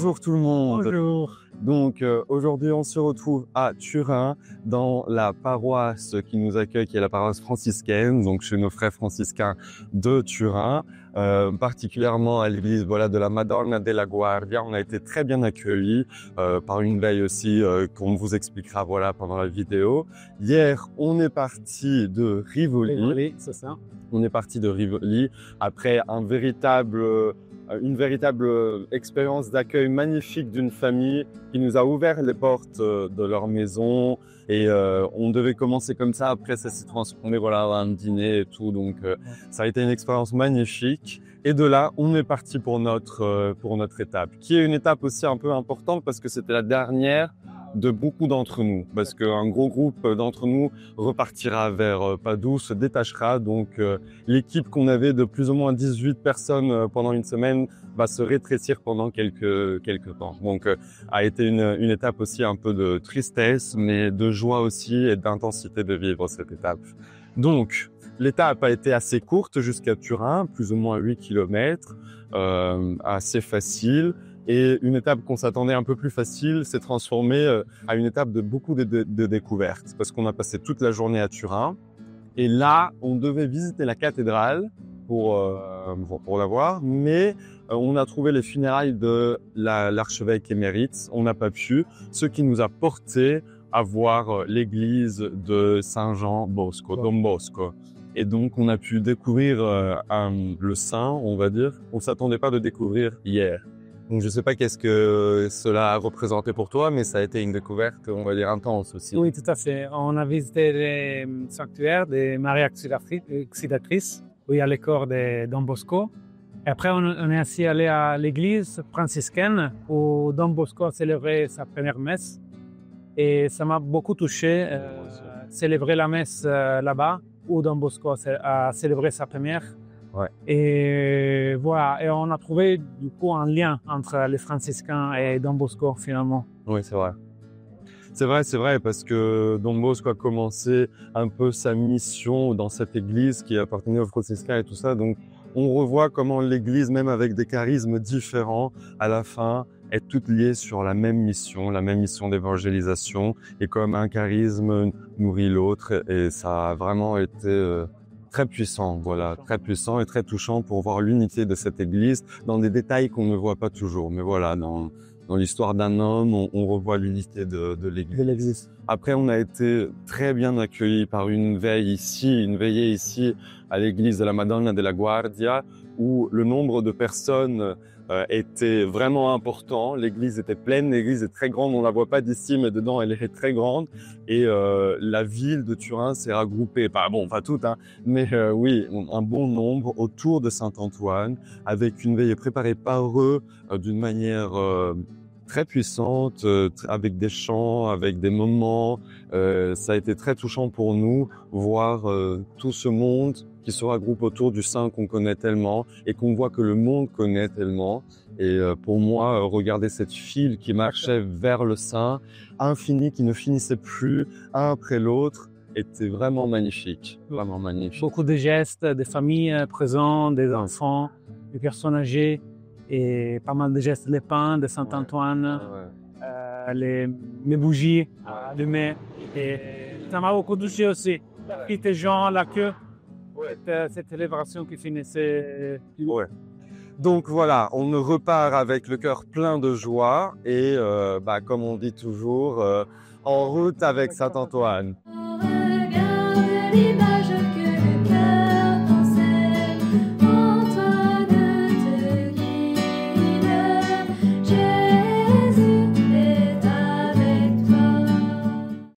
Bonjour tout le monde. Bonjour. Donc aujourd'hui on se retrouve à Turin dans la paroisse qui nous accueille, qui est la paroisse franciscaine, donc chez nos frères franciscains de Turin, particulièrement à l'église de la Madonna della Guardia. On a été très bien accueillis par une veille aussi qu'on vous expliquera pendant la vidéo. Hier on est parti de Rivoli. C'est ça. On est parti de Rivoli après une véritable expérience d'accueil magnifique d'une famille qui nous a ouvert les portes de leur maison et on devait commencer comme ça. Après, ça s'est transformé à un dîner et tout. Donc, ça a été une expérience magnifique. Et de là, on est parti pour notre étape, qui est une étape aussi un peu importante parce que c'était la dernière de beaucoup d'entre nous, parce qu'un gros groupe d'entre nous repartira vers Padoue, se détachera. Donc l'équipe qu'on avait de plus ou moins 18 personnes pendant une semaine va se rétrécir pendant quelques temps. Donc a été une étape aussi un peu de tristesse, mais de joie aussi et d'intensité de vivre cette étape. Donc l'étape a été assez courte jusqu'à Turin, plus ou moins 8 km, assez facile. Et une étape qu'on s'attendait un peu plus facile s'est transformée à une étape de beaucoup de découvertes, parce qu'on a passé toute la journée à Turin. Et là, on devait visiter la cathédrale pour la voir, mais on a trouvé les funérailles de l'archevêque émérite. On n'a pas pu, ce qui nous a porté à voir l'église de Saint-Jean Bosco, Don Bosco. Et donc, on a pu découvrir le saint, on va dire. On s'attendait pas de découvrir hier. Donc, je sais pas qu'est-ce que cela a représenté pour toi, mais ça a été une découverte, on va dire, intense aussi. Oui, tout à fait. On a visité les sanctuaires de Marie Auxiliatrice, où il y a le corps de Don Bosco. Et après, on est aussi allé à l'église franciscaine, où Don Bosco a célébré sa première messe. Et ça m'a beaucoup touché, célébrer la messe là-bas, où Don Bosco a célébré sa première. Ouais. Et voilà, et on a trouvé du coup un lien entre les franciscains et Don Bosco finalement. Oui, c'est vrai. C'est vrai, parce que Don Bosco a commencé un peu sa mission dans cette église qui appartenait aux franciscains et tout ça. Donc, on revoit comment l'église, même avec des charismes différents, à la fin, est toute liée sur la même mission d'évangélisation. Et comme un charisme nourrit l'autre, et ça a vraiment été très puissant, très puissant et très touchant pour voir l'unité de cette église dans des détails qu'on ne voit pas toujours. Mais voilà, dans l'histoire d'un homme, on revoit l'unité de l'église. Après, on a été très bien accueillis par une veillée ici à l'église de la Madonna della Guardia, où le nombre de personnes était vraiment important. L'église était pleine, l'église est très grande, on la voit pas d'ici, mais dedans elle est très grande. Et la ville de Turin s'est regroupée, pas toute, mais oui, un bon nombre autour de Saint-Antoine, avec une veillée préparée par eux d'une manière très puissante, avec des chants, avec des moments. Ça a été très touchant pour nous, voir tout ce monde qui se regroupe autour du saint qu'on connaît tellement et qu'on voit que le monde connaît tellement. Et pour moi, regarder cette file qui marchait vers le saint, infini, qui ne finissait plus, un après l'autre, était vraiment magnifique. Vraiment magnifique. Beaucoup de gestes, des familles présentes, des enfants, des personnes âgées, et pas mal de gestes, les pains de Saint-Antoine, les bougies allumées. Et ça m'a beaucoup touché aussi. Les gens, la queue, cette célébration qui finissait. Ouais. Donc voilà, on repart avec le cœur plein de joie et comme on dit toujours, en route avec Saint-Antoine.